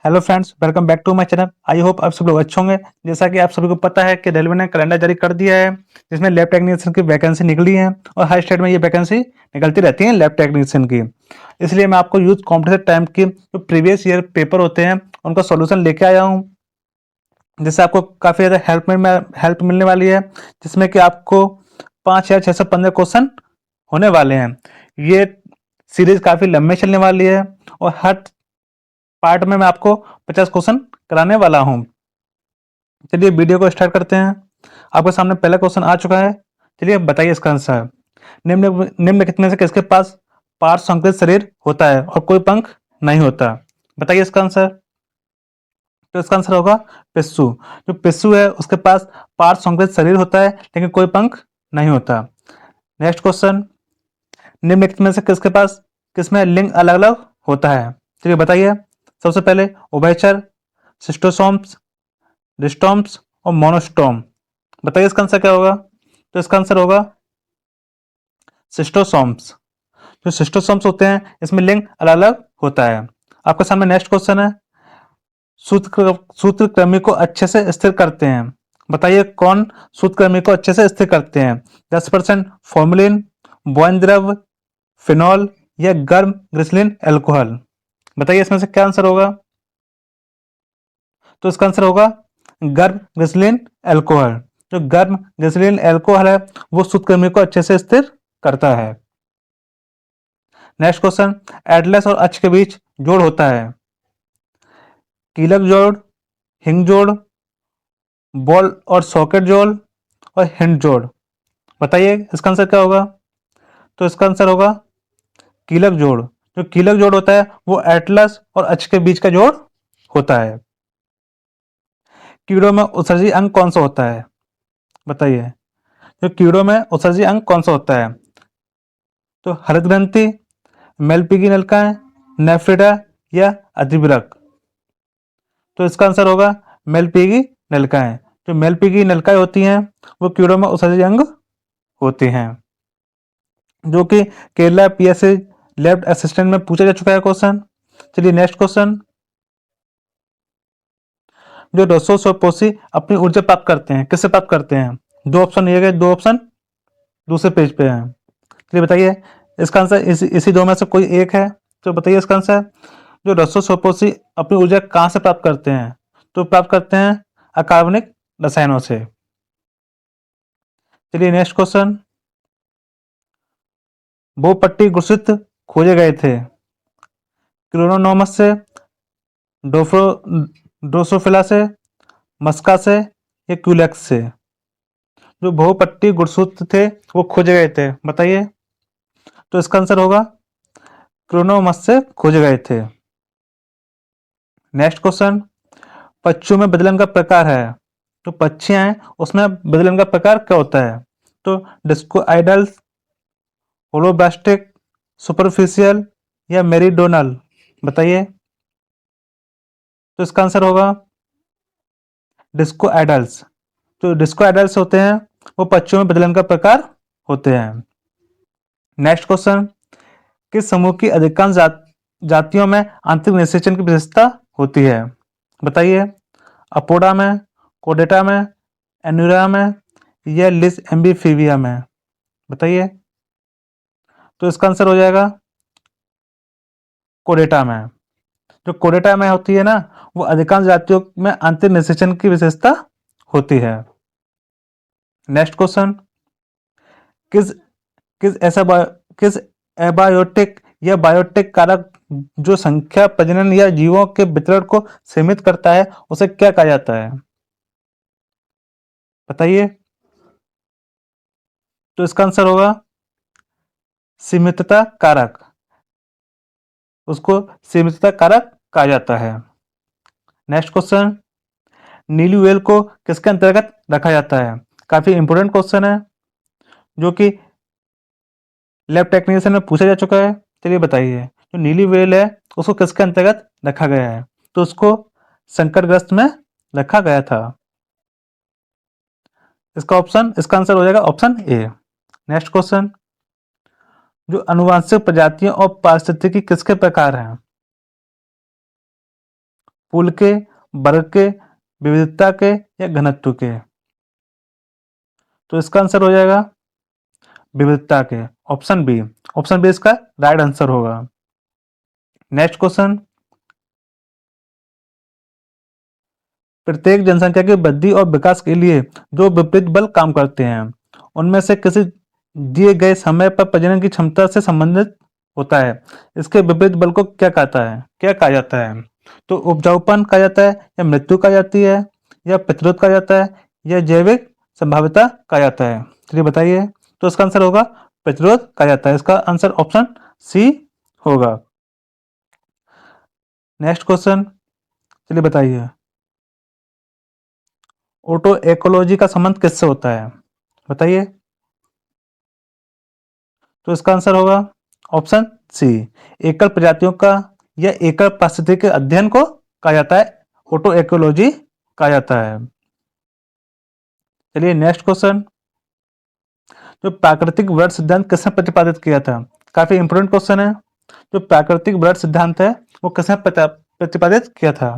Hello friends, welcome back to my channel. I hope आप सब लोग अच्छे होंगे। जैसा कि आप सभी को पता है कि रेलवे ने कैलेंडर जारी कर दिया है जिसमें लैब टेक्नीशियन की वैकेंसी निकली है और हर स्टेट में ये वैकेंसी निकलती रहती है लैब टेक्नीशियन की। इसलिए मैं आपको यूथ कॉम्पिटिशन टाइम की जो प्रीवियस ईयर पेपर होते हैं उनका सोल्यूशन लेके आया हूँ, जिससे आपको काफ़ी ज़्यादा हेल्प मिलने वाली है, जिसमें कि आपको 5,615 क्वेश्चन होने वाले हैं। ये सीरीज काफ़ी लंबे चलने वाली है और हर पार्ट में मैं आपको 50 क्वेश्चन कराने वाला हूं। चलिए वीडियो को स्टार्ट करते हैं। आपके सामने पहला क्वेश्चन आ चुका है। चलिए बताइए इसका आंसर। निम्नलिखित में से किसके पास पार्श्व संकृत शरीर होता है और कोई पंख नहीं होता? बताइए इसका आंसर। तो इसका आंसर होगा पिस्सू। जो पिस्सू है उसके पास पार्श्व संकृत शरीर होता है लेकिन कोई पंख नहीं होता। नेक्स्ट क्वेश्चन, निम्नलिखित में से किसमें लिंग अलग अलग होता है? चलिए बताइए। सबसे पहले उभयचर, सिस्टोसोम्स, डिस्टोम्स और मोनोस्टोम। बताइए इसका आंसर क्या होगा? तो इसका आंसर होगा सिस्टोसोम्स। जो सिस्टोसोम्स होते हैं इसमें लिंग अलग अलग होता है। आपके सामने नेक्स्ट क्वेश्चन है, सूत्रकृमि को अच्छे से स्थिर करते हैं। बताइए कौन सूत्रकृमि को अच्छे से स्थिर करते हैं? 10% फॉर्मुलिन, बोन द्रव, फिनॉल या गर्म ग्लिसरीन एल्कोहल। बताइए इसमें से क्या आंसर होगा? तो इसका आंसर होगा गर्म ग्लिसरीन एल्कोहल। जो गर्म ग्लिसरीन एल्कोहल है वो सूत्रकृमि को अच्छे से स्थिर करता है। नेक्स्ट क्वेश्चन, एटलस और अक्ष के बीच जोड़ होता है। कीलक जोड़, हिंग जोड़, बॉल और सॉकेट जोड़ और हिंड जोड़। बताइए इसका आंसर क्या होगा? तो इसका आंसर होगा कीलक जोड़। जो कीलक जोड़ होता है वो एटलस और अक्ष के बीच का जोड़ होता है। कीड़ों में उत्सर्जी अंग कौन सा होता है? बताइए। जो कीड़ों में उत्सर्जी अंग कौन सा होता है? तो हरित ग्रंथि, मेलपीगी नलिकाएं, नेफ्रिडा या अधिवृक्क। तो इसका आंसर होगा मेलपीगी नलिकाएं। जो मेलपीगी नलिकाएं होती हैं वो कीड़ों में उत्सर्जी अंग होती हैं, जो कि केरला पीएससी लैब असिस्टेंट में पूछा जा चुका है क्वेश्चन। चलिए नेक्स्ट क्वेश्चन, जो रसो स्वपोषी अपनी ऊर्जा प्राप्त करते हैं किससे प्राप्त करते हैं? दो ऑप्शन दिए गए, दो ऑप्शन दूसरे पेज पे हैं। चलिए बताइए इसका आंसर। इसी दो में से कोई एक है, तो बताइए इसका आंसर। जो रसो स्वपोषी अपनी ऊर्जा कहाँ से प्राप्त करते हैं? तो प्राप्त करते हैं अकार्बनिक रसायनों से। चलिए नेक्स्ट क्वेश्चन, बहुपट्टी गुणसूत्र खोजे गए थे क्लोरोनोमस से, डोफ्रो ड्रोसोफिला से, मस्का से या क्यूलेक्स से? जो बहुपट्टी गुणसूत्र थे वो खोजे गए थे, बताइए। तो इसका आंसर होगा क्लोरोनोमस से खोजे गए थे। नेक्स्ट क्वेश्चन, पक्षियों में विदलन का प्रकार है। जो पक्षियां हैं उसमें विदलन का प्रकार क्या होता है? तो डिस्कोआइडल, होलोब्लास्टिक, सुपरफिशियल या मेरीडोनल। बताइए। तो इसका आंसर होगा डिस्कोआइडल्स। जो डिस्कोआइडल्स होते हैं वो पक्षियों में विदलन का प्रकार होते हैं। नेक्स्ट क्वेश्चन, किस समूह की अधिकांश जातियों में आंतरिक निषेचन की विशेषता होती है? बताइए। अपोडा में, कोडेटा में, एनुरा में या लिस एम्बिफीबिया में? बताइए। तो इसका आंसर हो जाएगा कोडेटा में। जो कोडेटा में होती है ना वो अधिकांश जातियों में आंतरिक निषेचन की विशेषता होती है। नेक्स्ट क्वेश्चन, किस किस ऐसा किस एबायोटिक या बायोटिक कारक जो संख्या प्रजनन या जीवों के वितरण को सीमित करता है उसे क्या कहा जाता है? बताइए। तो इसका आंसर होगा सीमितता कारक। उसको सीमितता कारक कहा जाता है। नेक्स्ट क्वेश्चन, नीली व्हेल को किसके अंतर्गत रखा जाता है? काफी इंपोर्टेंट क्वेश्चन है जो कि लैब टेक्नीशियन में पूछा जा चुका है। चलिए बताइए, जो नीली व्हेल है उसको किसके अंतर्गत रखा गया है? तो उसको संकटग्रस्त में रखा गया था। इसका आंसर हो जाएगा ऑप्शन ए। नेक्स्ट क्वेश्चन, जो अनुवांशिक प्रजातियों और पारिस्थितिकी किसके प्रकार हैं? पुल के, वर्ग के, विविधता के या घनत्व के? तो इसका आंसर हो जाएगा विविधता के, ऑप्शन बी। ऑप्शन बी इसका राइट आंसर होगा। नेक्स्ट क्वेश्चन, प्रत्येक जनसंख्या की वृद्धि और विकास के लिए जो विपरीत बल काम करते हैं उनमें से किसी दिए गए समय पर प्रजनन की क्षमता से संबंधित होता है, इसके विपरीत बल को क्या कहा जाता है? तो उपजाऊपन कहा जाता है, या मृत्यु कहा जाती है, या प्रतिरोध कहा जाता है, या जैविक संभाव्यता कहा जाता है? चलिए बताइए। तो इसका आंसर होगा प्रतिरोध कहा जाता है। इसका आंसर ऑप्शन सी होगा। नेक्स्ट क्वेश्चन, चलिए बताइए, ऑटो इकोलॉजी का संबंध किससे होता है? बताइए। तो इसका आंसर होगा ऑप्शन सी, एकल प्रजातियों का या एकल पारिस्थितिकी के अध्ययन को कहा जाता है ऑटो इकोलॉजी कहा जाता है। चलिए नेक्स्ट क्वेश्चन, जो प्राकृतिक वृद्धि सिद्धांत किसने प्रतिपादित किया था? काफी इंपोर्टेंट क्वेश्चन है। जो प्राकृतिक वृद्धि सिद्धांत है वो किसने प्रतिपादित किया था?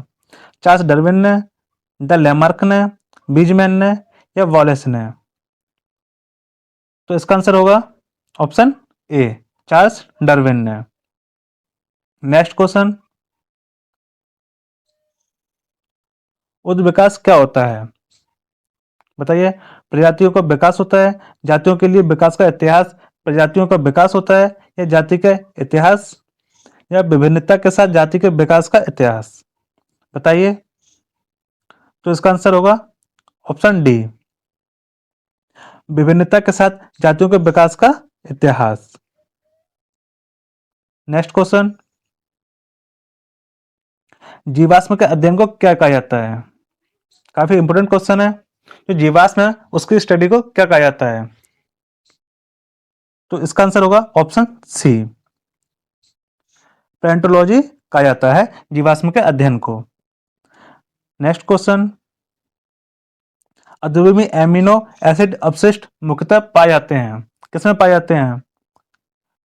चार्ल्स डार्विन ने, द लैमार्क ने, बीजमैन ने, या वॉलेस ने? तो इसका आंसर होगा ऑप्शन ए, चार्ल्स डार्विन ने। नेक्स्ट क्वेश्चन, उद्ध विकास क्या होता है? बताइए। प्रजातियों का विकास होता है, जातियों के लिए विकास का इतिहास, प्रजातियों का विकास होता है, या जाति का इतिहास, या विभिन्नता के साथ जाति के विकास का इतिहास? बताइए। तो इसका आंसर होगा ऑप्शन डी, विभिन्नता के साथ जातियों के विकास का इतिहास। नेक्स्ट क्वेश्चन, जीवाश्म के अध्ययन को क्या कहा जाता है? काफी इंपोर्टेंट क्वेश्चन है। जो जीवाश्म है उसकी स्टडी को क्या कहा जाता है? तो इसका आंसर होगा ऑप्शन सी, पैलेंटोलॉजी कहा जाता है जीवाश्म के अध्ययन को। नेक्स्ट क्वेश्चन, अध्रुवी में एमिनो एसिड अपशिष्ट मुख्यतः पाए जाते हैं, किसमें पाए जाते हैं?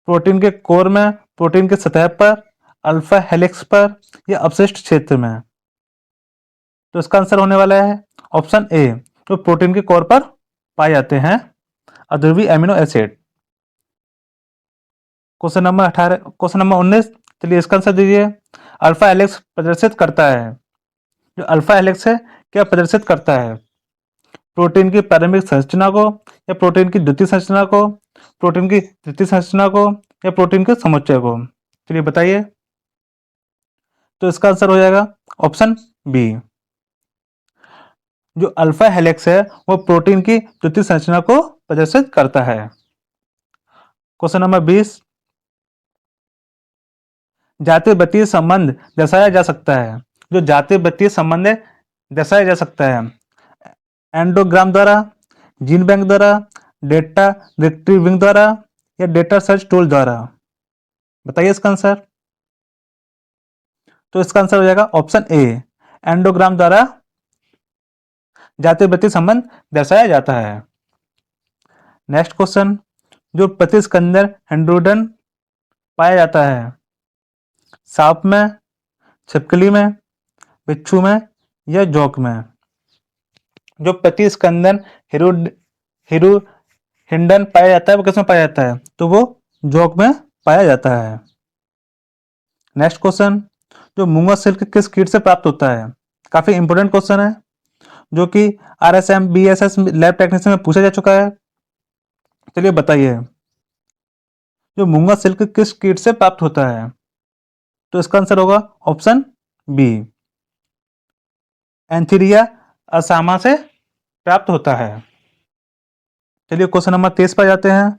प्रोटीन के कोर में, प्रोटीन की सतह पर, अल्फा हेलिक्स पर, या अपशिष्ट क्षेत्र में? तो इसका आंसर होने वाला है ऑप्शन ए, जो प्रोटीन के कोर पर पाए जाते हैं अध्रुवी amino acid. Question number 18, question number 19, चलिए इसका आंसर दीजिए। अल्फा हेलिक्स प्रदर्शित करता है, जो अल्फा हेलिक्स है क्या प्रदर्शित करता है? प्रोटीन की प्रारंभिक संरचना को, या प्रोटीन की द्वितीय संरचना को, प्रोटीन की तृतीय संरचना को, या प्रोटीन के समुच्चय को? चलिए बताइए। तो इसका आंसर हो जाएगा ऑप्शन बी, जो अल्फा हेलिक्स है वो प्रोटीन की द्वितीय संरचना को प्रदर्शित करता है। क्वेश्चन नंबर 20, जातीय बत्तीय संबंध दर्शाया जा सकता है, जो जातीय बत्तीय संबंध है दर्शाया जा सकता है एंडोग्राम द्वारा, जीन बैंक द्वारा, डेटा रिट्रीविंग द्वारा, या डेटा सर्च टूल द्वारा? बताइए इसका आंसर। तो इसका आंसर हो जाएगा ऑप्शन ए, एंडोग्राम द्वारा जातीय बत्तीय संबंध दर्शाया जाता है। नेक्स्ट क्वेश्चन, जो प्रतिस्कंदन एंड्रोडन पाया जाता है, सांप में, छिपकली में, बिच्छू में, या जोंक में? जो प्रतिस्कंदन हिरू हिंडन पाया जाता है वो किसमें पाया जाता है? तो वो जोंक में पाया जाता है। नेक्स्ट क्वेश्चन, जो मूंगा सिल्क किस कीट से प्राप्त होता है? काफी इंपोर्टेंट क्वेश्चन है, जो कि RSM BSS लैब टेक्नीशियन में पूछा जा चुका है। चलिए बताइए, जो मूंगा सिल्क किस कीट से प्राप्त होता है? तो इसका आंसर होगा ऑप्शन बी, एंथीरिया असामा से प्राप्त होता है। चलिए क्वेश्चन नंबर 23 पर जाते हैं।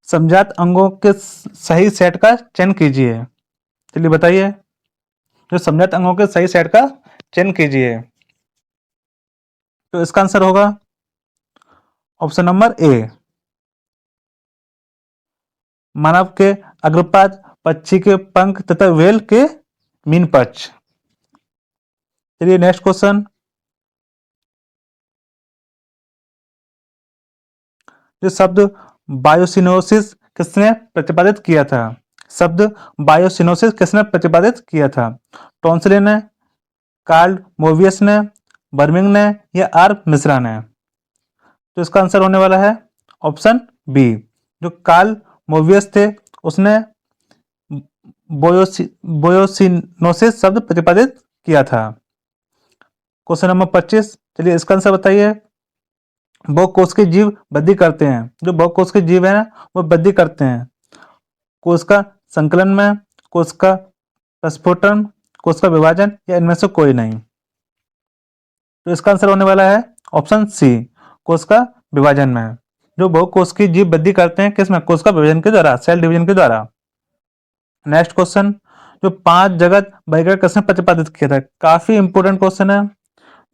समजात अंगों के सही सेट का चयन कीजिए। चलिए बताइए, जो समजात अंगों के सही सेट का चयन कीजिए। तो इसका आंसर होगा ऑप्शन नंबर ए, मानव के अग्रपाद, पक्षी के पंख तथा व्हेल के मीन पक्ष। चलिए नेक्स्ट क्वेश्चन, जो शब्द बायोसिनोसिस किसने प्रतिपादित किया था? शब्द बायोसिनोसिस किसने प्रतिपादित किया था? टॉन्सले ने, कार्ल मोवियस ने, बर्मिंग ने या आर मिश्रा ने? तो इसका आंसर होने वाला है ऑप्शन बी। जो कार्ल मोवियस थे उसने बोयोसिनोसिस शब्द प्रतिपादित किया था। क्वेश्चन नंबर 25, चलिए इसका आंसर बताइए। बहुकोश के जीव वृद्धि करते हैं। जो बहुकोश के जीव है ना वो वृद्धि करते हैं कोश का संकलन में, कोश का प्रस्फुटन, कोश का विभाजन या इनमें से कोई नहीं। तो इसका आंसर होने वाला है ऑप्शन सी, कोश का विभाजन में। जो बहुकोश की जीव वृद्धि करते हैं किसमें? कोश का विभाजन के द्वारा, सेल डिवीजन के द्वारा। नेक्स्ट क्वेश्चन, जो 5 जगत वर्गीकरण किसने प्रतिपादित किया था? काफी इंपोर्टेंट क्वेश्चन है।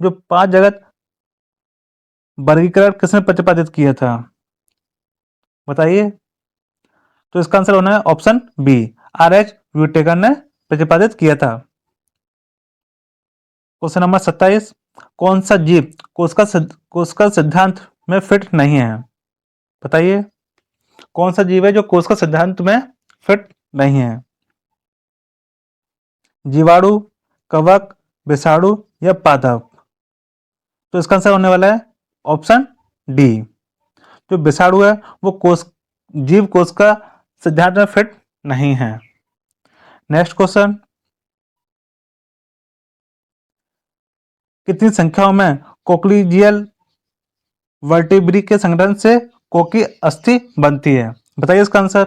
जो 5 जगत वर्गीकरण किसने प्रतिपादित किया था बताइए? तो इसका आंसर होना है ऑप्शन बी, आर एच व्यूटेकर ने प्रतिपादित किया था। क्वेश्चन नंबर 27, कौन सा जीव कोश का सिद्धांत में फिट नहीं है? बताइए कौन सा जीव है जो कोश का सिद्धांत में फिट नहीं है? जीवाणु, कवक, विषाणु या पादप? तो इसका आंसर होने वाला है ऑप्शन डी। जो विषाणु है वो जीव कोश का सिद्धांत में फिट नहीं है। नेक्स्ट क्वेश्चन, कितनी संख्याओं में कोक्लीजियल वर्टिब्री के संगठन से कोकी अस्थि बनती है? बताइए इसका आंसर।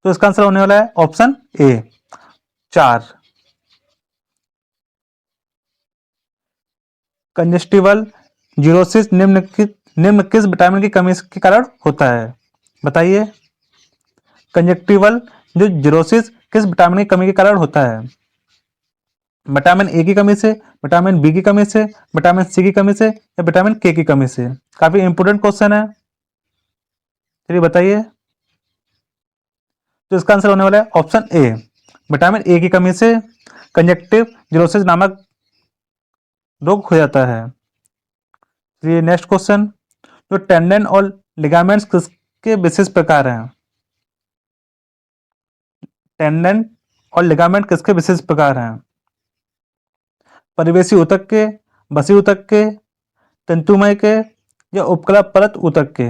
तो इसका आंसर होने वाला है ऑप्शन ए, 4। कंजस्टिवल जीरोसिस निम्न किस विटामिन की कमी के कारण होता है? बताइए कंजक्टिवल जो जीरोसिस किस विटामिन की कमी के कारण होता है? विटामिन ए की कमी से, विटामिन बी की कमी से, विटामिन सी की कमी से या विटामिन के की कमी से? काफी इंपोर्टेंट क्वेश्चन है, चलिए बताइए। तो इसका आंसर होने वाला है ऑप्शन ए, विटामिन ए की कमी से कंजक्टिव जीरोसिस नामक रोग हो जाता है। चलिए नेक्स्ट क्वेश्चन, जो टेंडन और लिगामेंट्स किसके विशेष प्रकार हैं? टेंडन और लिगामेंट किसके विशेष प्रकार हैं? परिवेशी ऊतक के, बसी ऊतक के, तंतुमय के या उपकला परत ऊतक के?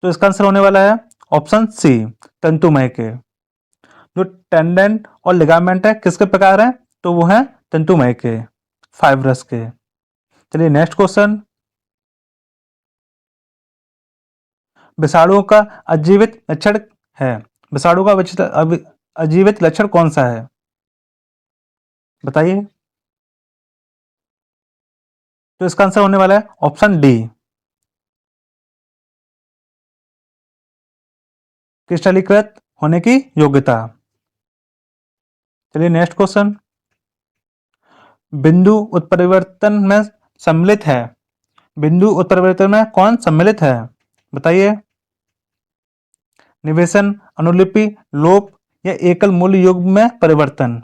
तो इसका आंसर होने वाला है ऑप्शन सी, तंतुमय के। जो टेंडन और लिगामेंट है किसके प्रकार हैं? तो वो है तंतुमय के, फाइब्रस के। चलिए नेक्स्ट क्वेश्चन, विषाणुओं का अजीवित लक्षण है। विषाणु का अजीवित लक्षण कौन सा है? बताइए। तो इसका आंसर होने वाला है ऑप्शन डी, क्रिस्टलीकृत होने की योग्यता। चलिए नेक्स्ट क्वेश्चन, बिंदु उत्परिवर्तन में सम्मिलित है। बिंदु उत्परिवर्तन में कौन सम्मिलित है? बताइए। निवेशन, अनुलिपि, लोप या एकल मूल युग्म में परिवर्तन?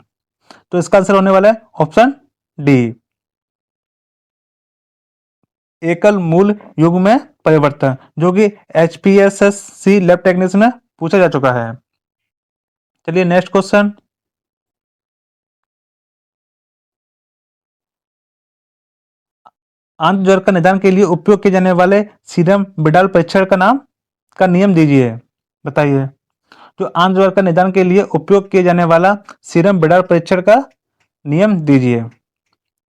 तो इसका आंसर होने वाला है ऑप्शन डी, एकल मूल युग्म में परिवर्तन, जो कि HPSSC लैब टेक्नीशियन में पूछा जा चुका है। चलिए नेक्स्ट क्वेश्चन, आंत ज्वर का निदान के लिए उपयोग किए जाने वाले सीरम बिडाल परीक्षण का नियम दीजिए। बताइए। जो आंत ज्वर का निदान के लिए उपयोग किए जाने वाला सीरम बिडाल परीक्षण का नियम दीजिए।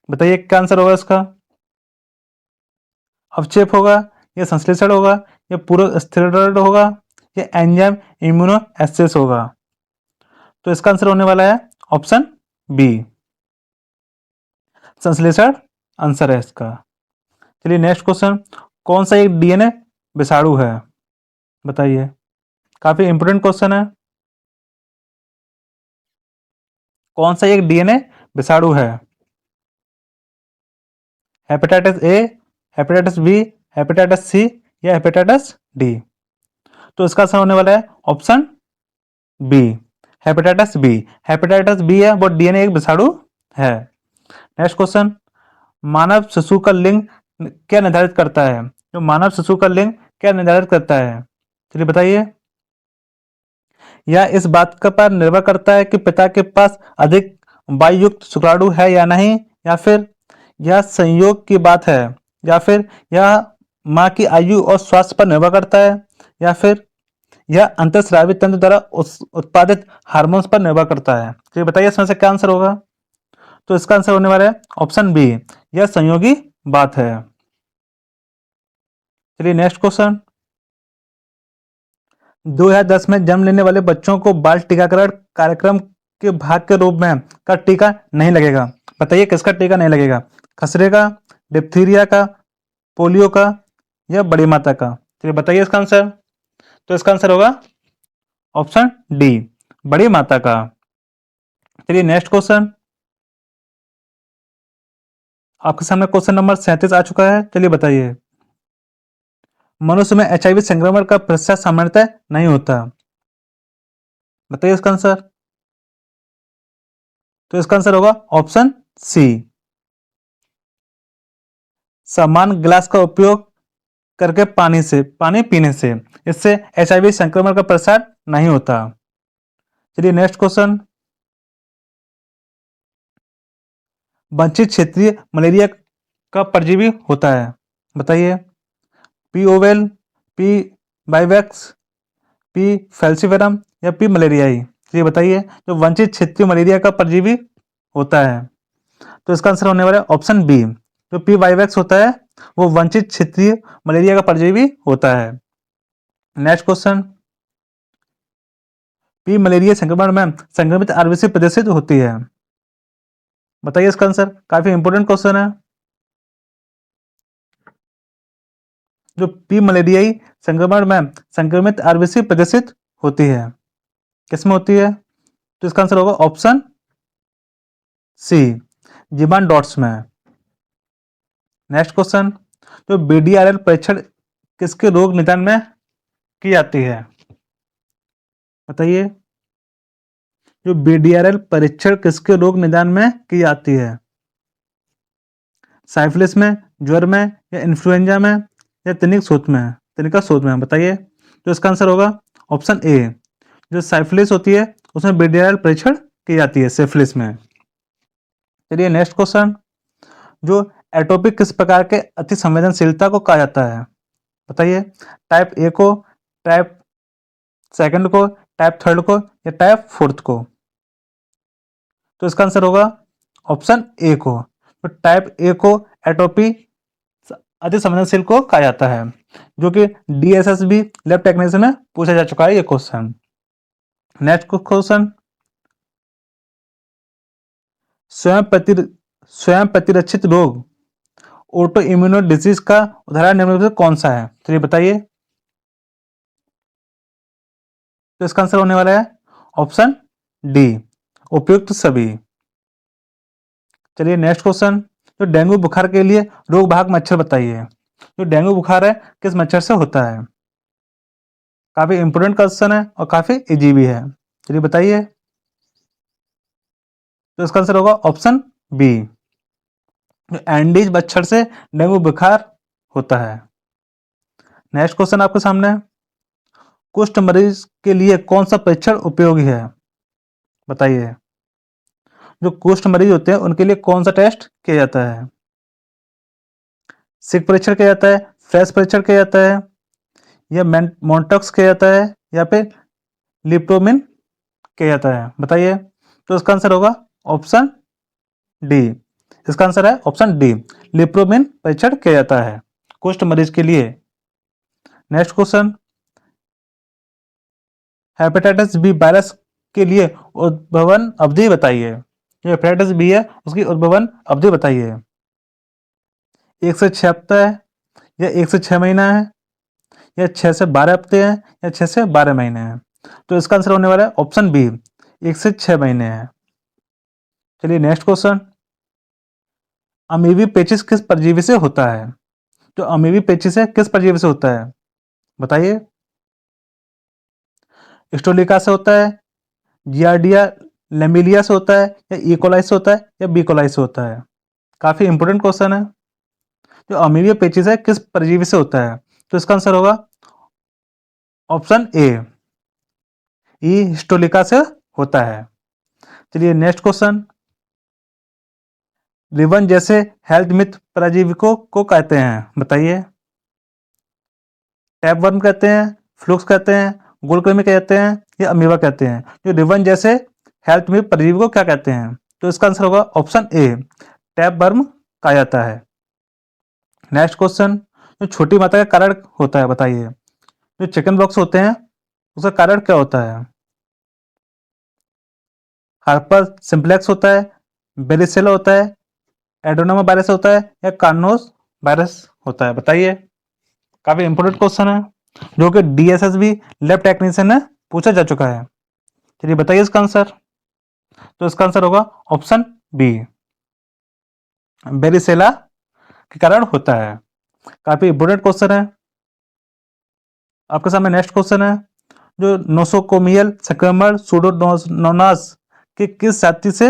बताइए क्या आंसर होगा इसका? अवक्षेप होगा या संश्लेषण होगा या पूरक स्थिरीकरण होगा या एंजाइम इम्यूनो एसेस होगा? तो इसका आंसर होने वाला है ऑप्शन बी, संश्लेषण आंसर है इसका। चलिए नेक्स्ट क्वेश्चन, कौन सा एक डीएनए विषाणु है? बताइए, काफी इंपोर्टेंट क्वेश्चन है। कौन सा एक डीएनए विषाणु है? Hepatitis A, hepatitis B, hepatitis C या हेपेटाइटिस डी? तो इसका आंसर होने वाला है option B, hepatitis B. Hepatitis B है वो डीएनए एक विषाणु है। नेक्स्ट क्वेश्चन, मानव शिशु का लिंग क्या निर्धारित करता है? जो मानव शिशु का लिंग क्या निर्धारित करता है? चलिए बताइए। यह इस बात का पर निर्भर करता है कि पिता के पास अधिक वायुयुक्त शुक्राणु है या नहीं, या फिर यह संयोग की बात है, या फिर यह माँ की आयु और स्वास्थ्य पर निर्भर करता है, या फिर यह अंतःस्रावी तंत्र द्वारा उत्पादित हार्मोन्स पर निर्भर करता है। तो ये बताइए इसमें से क्या आंसर होगा? तो इसका आंसर होने वाला है ऑप्शन बी, यह संयोगी बात है। चलिए नेक्स्ट क्वेश्चन। 2010 में जन्म लेने वाले बच्चों को बाल टीकाकरण कार्यक्रम के भाग के रूप में का टीका नहीं लगेगा। बताइए किसका टीका नहीं लगेगा? खसरे का, डिप्थीरिया का, पोलियो का, या बड़ी माता का? चलिए बताइए इसका आंसर। तो इसका आंसर होगा ऑप्शन डी, बड़ी माता का। चलिए नेक्स्ट क्वेश्चन। आपके सामने क्वेश्चन नंबर 37 आ चुका है। चलिए बताइए। मनुष्य में एचआईवी संक्रमण का प्रतिशत सामान्यतः नहीं होता। बताइए इसका आंसर। तो इसका आंसर होगा ऑप्शन सी, समान गिलास का उपयोग करके पानी पीने से इससे एचआईवी संक्रमण का प्रसार नहीं होता। चलिए नेक्स्ट क्वेश्चन। वंचित क्षेत्रीय मलेरिया का परजीवी होता है। बताइए। पी ओवेल, पी बाइवैक्स, पी फैल्सीवेरम, या पी मलेरियाई? ये बताइए जो वंचित क्षेत्रीय मलेरिया का परजीवी होता है। तो इसका आंसर होने वाला है ऑप्शन बी, जो पी बाइवैक्स होता है वो वंचित क्षेत्रीय मलेरिया का परजीवी होता है। Next question. पी मलेरिया संक्रमण में संक्रमित आरबीसी प्रदर्शित होती है। बताइए इसका आंसर। काफी इंपोर्टेंट क्वेश्चन है। जो पी मलेरियाई संक्रमण में संक्रमित आरबीसी प्रदर्शित होती है, किसमें होती है? तो इसका आंसर होगा ऑप्शन सी, जीवान डॉट्स में। Next question. जो बीडीआरएल परीक्षण किसके रोग निदान में की जाती है? बताइए। जो बीडीआरएल परीक्षण किसके रोग निदान में की जाती है? साइफिलिस में, ज्वर में, या इन्फ्लुएंजा में, या तिनिका सूत में? बताइए। तो इसका आंसर होगा ऑप्शन ए, जो साइफिलिस होती है उसमें बीडीआरएल परीक्षण की जाती है, सिफिलिस में। चलिए नेक्स्ट क्वेश्चन। जो एटोपिक किस प्रकार के अति संवेदनशीलता को कहा जाता है? बताइए। टाइप ए को, टाइप सेकंड को, टाइप थर्ड को, या टाइप फोर्थ को? तो इसका आंसर होगा ऑप्शन ए को। तो टाइप ए को एटोपी अति संवेदनशील को कहा जाता है, जो कि डीएसएसबी लैब टेक्नीशियन में पूछा जा चुका है ये क्वेश्चन। Next question. स्वयं प्रतिरक्षित रोग ऑटो इम्यूनो डिजीज का उदाहरण निम्न में से कौन सा है? तो ये बताइए। तो इसका आंसर होने वाला है ऑप्शन डी, उपयुक्त सभी। चलिए नेक्स्ट क्वेश्चन। जो डेंगू बुखार के लिए रोग वाहक मच्छर बताइए। जो डेंगू बुखार है किस मच्छर से होता है? काफी इंपोर्टेंट क्वेश्चन है और काफी इजी भी है। चलिए बताइए। तो इसका आंसर होगा ऑप्शन बी, एंडीज मच्छर से डेंगू बुखार होता है। नेक्स्ट क्वेश्चन आपके सामने। कुष्ठ मरीज के लिए कौन सा परीक्षण उपयोगी है? बताइए। जो कुष्ठ मरीज होते हैं उनके लिए कौन सा टेस्ट किया जाता है? सिक परीक्षण किया जाता है, फ्रेश परीक्षण किया जाता है, या मोन्टॉक्स किया जाता है, या फिर लिप्टोमिन किया जाता है? बताइए। तो इसका आंसर होगा ऑप्शन डी। इसका आंसर है ऑप्शन डी, लिप्टोमिन परीक्षण किया जाता है कुष्ठ मरीज के लिए। Next question. Hepatitis B virus के लिए उद्भवन अवधि बताइए। जो हेपेटाइटिस बी है उसकी उद्भवन अवधि बताइए। 1 से 6 हफ्ता है, या 1 से 6 महीना है, या 6 से 12 हफ्ते हैं, या 6 से 12 महीने हैं? तो इसका आंसर होने वाला है ऑप्शन बी, 1 से 6 महीने है। चलिए नेक्स्ट क्वेश्चन। अमीबी पेचिस किस परजीवी से होता है? तो अमीबी पेचिस है किस परजीवी से होता है? बताइए। स्टोलिका से होता है, जियार्डिया लेमिलिया से होता है, या इकोलाई से होता है, या बीकोलाई से होता है? काफी इंपोर्टेंट क्वेश्चन है। जो अमीबिया पेचिस है किस परजीवी से होता है? तो इसका आंसर होगा ऑप्शन ए, ई हिस्टोलिका से होता है। चलिए नेक्स्ट क्वेश्चन, रिवन जैसे हेल्थ मिथ परजीवी को कहते हैं, बताइए। टैपवर्म कहते हैं, फ्लूक्स कहते हैं, गोलकृमि कहते हैं या अमीबा कहते हैं? जो रिवन जैसे हेल्थ मिथ परजीवी को क्या कहते हैं? तो इसका आंसर होगा ऑप्शन ए, टैपवर्म कहा जाता है। नेक्स्ट क्वेश्चन, जो छोटी मात्रा का कारण होता है, बताइए। जो चिकन बॉक्स होते हैं उसका कारण क्या होता है? हार्पर सिंप्लेक्स होता है, बेरिसेला होता है, एडोनोमा वायरस होता है या कार्नोस वायरस होता है? बताइए। काफी इंपोर्टेंट क्वेश्चन है जो कि डीएसएसबी लैब टेक्नीशियन में पूछा जा चुका है। चलिए बताइए इसका आंसर। तो इसका आंसर होगा ऑप्शन बी, बेरिसेला के कारण होता है। काफी इंपोर्टेंट क्वेश्चन है। आपके सामने नेक्स्ट क्वेश्चन है, जो नोसोकोमियल संक्रमण सूडोमोनास के किस जाति से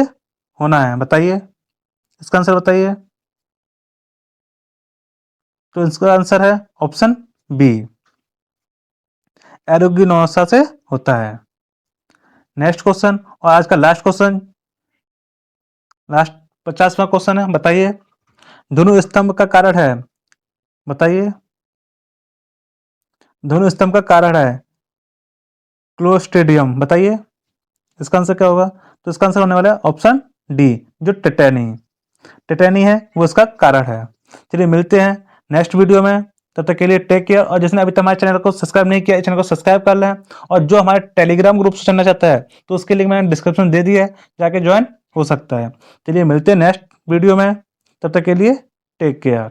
होना है? बताइए इसका आंसर बताइए। तो इसका आंसर है ऑप्शन बी, एरोगिनोसा से होता है। नेक्स्ट क्वेश्चन और आज का लास्ट क्वेश्चन, लास्ट 50वां क्वेश्चन है, बताइए। धनु स्तंभ का कारण है, बताइए। धनु स्तंभ का कारण है क्लोस्ट्रिडियम, बताइए इसका आंसर क्या होगा? तो इसका आंसर होने वाला है ऑप्शन डी, जो टिटैनी है वो इसका कारण है। चलिए मिलते हैं नेक्स्ट वीडियो में, तब तक के लिए टेक केयर। और जिसने अभी तक हमारे चैनल को सब्सक्राइब नहीं किया, चैनल को सब्सक्राइब कर लें। और जो हमारे टेलीग्राम ग्रुप से चलना चाहता है तो उसके लिंक मैंने डिस्क्रिप्शन दे दिया है, जाके ज्वाइन हो सकता है। चलिए मिलते हैं नेक्स्ट वीडियो में, तब तक के लिए टेक केयर।